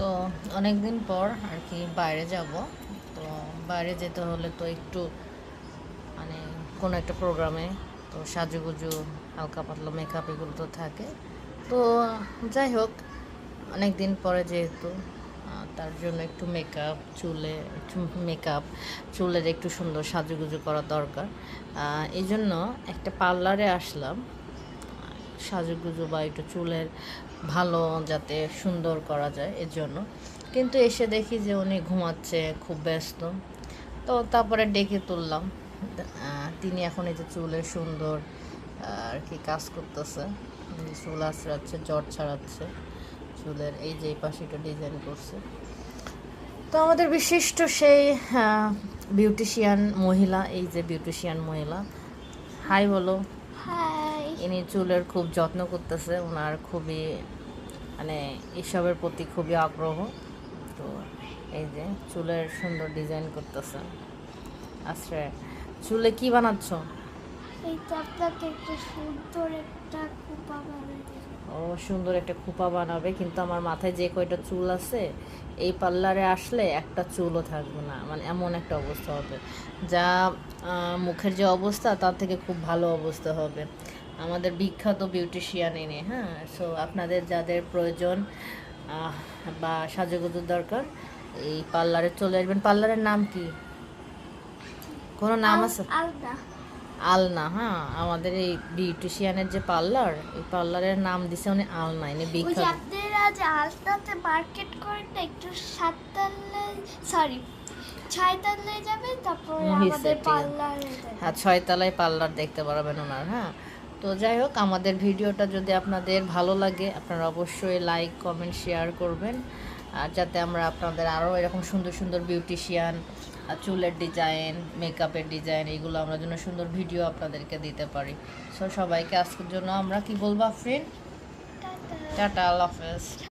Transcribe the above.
তো অনেক দিন পর আর কি বাইরে যাব। তো বাইরে যেতে হলে তো একটু মানে কোনো একটা প্রোগ্রামে তো সাজুগুজু হালকা পাতলা মেকআপ এগুলো তো থাকে। তো যাই হোক, অনেক দিন পরে যেহেতু তার জন্য একটু চুলের একটু সুন্দর সাজুগুজু করা দরকার। এই জন্য একটা পার্লারে আসলাম সাজুগুজু বা একটু চুলের ভালো যাতে সুন্দর করা যায় এর জন্য। কিন্তু এসে দেখি যে উনি ঘুমাচ্ছে, খুব ব্যস্ত। তো তারপরে ডেকে তুললাম। তিনি এখন এই যে চুলের সুন্দর আর কি কাজ করতেছে, চুল আঁচড়াচ্ছে, জট ছাড়াচ্ছে চুলের, এই যে এই পাশে একটা ডিজাইন করছে। তো আমাদের বিশিষ্ট সেই বিউটিশিয়ান মহিলা, এই যে বিউটিশিয়ান মহিলা, হাই বলো। হাই। ইনি চুলের খুব যত্ন করতেছে, ওনার খুবই মানে এসবের প্রতি খুবই আগ্রহ। তো এই যে চুলের সুন্দর ডিজাইন করতেছে। আচ্ছা, চুলে কি বানাচ্ছ? এইটা আপনাকে একটা সুন্দর একটা কুপা বানিয়ে দেব। ও, সুন্দর একটা খোপা বানাবে, কিন্তু আমার মাথায় যে কয়টা চুল আছে এই পার্লারে আসলে একটা চুলও থাকবে না, মানে এমন একটা অবস্থা হবে যা মুখের যে অবস্থা তার থেকে খুব ভালো অবস্থা হবে। আমাদের বিখ্যাত বিউটিশিয়ান এনে, হ্যাঁ। সো আপনাদের যাদের প্রয়োজন বা সাজুগুজুর দরকার, এই পার্লারে চলে আসবেন। পার্লারের নাম কি? কোনো নাম আছে? আলদা। আলনা, হ্যাঁ। আমাদের এই বিউটিশিয়ানের যে পার্লার, এই পার্লারের নাম দিছে উনি আলনা, ইনি ওই যে বিখ্যাত। আপনারা যে আলদাতে মার্কেট করেন না, একটু 7 তলায়, সরি 6 তলায় যাবেন, তারপরে মহিষ আমাদের সেটি। পার্লারে হ্যাঁ, 6 তলায় পার্লার দেখতে পারবেন ওনার, হ্যাঁ। তো যাই হোক, আমাদের ভিডিওটা যদি আপনাদের ভালো লাগে আপনারা অবশ্যই লাইক, কমেন্ট, শেয়ার করবেন। আর যাতে আমরা আপনাদের আরও এরকম সুন্দর সুন্দর বিউটিশিয়ান, চুলের ডিজাইন, মেকআপের ডিজাইন, এইগুলো আমরা যেন সুন্দর ভিডিও আপনাদেরকে দিতে পারি। সো সবাইকে আজকের জন্য আমরা কি বলবো ফ্রেন্ড, টাটা। টাটা, আল্লাহ হাফেজ।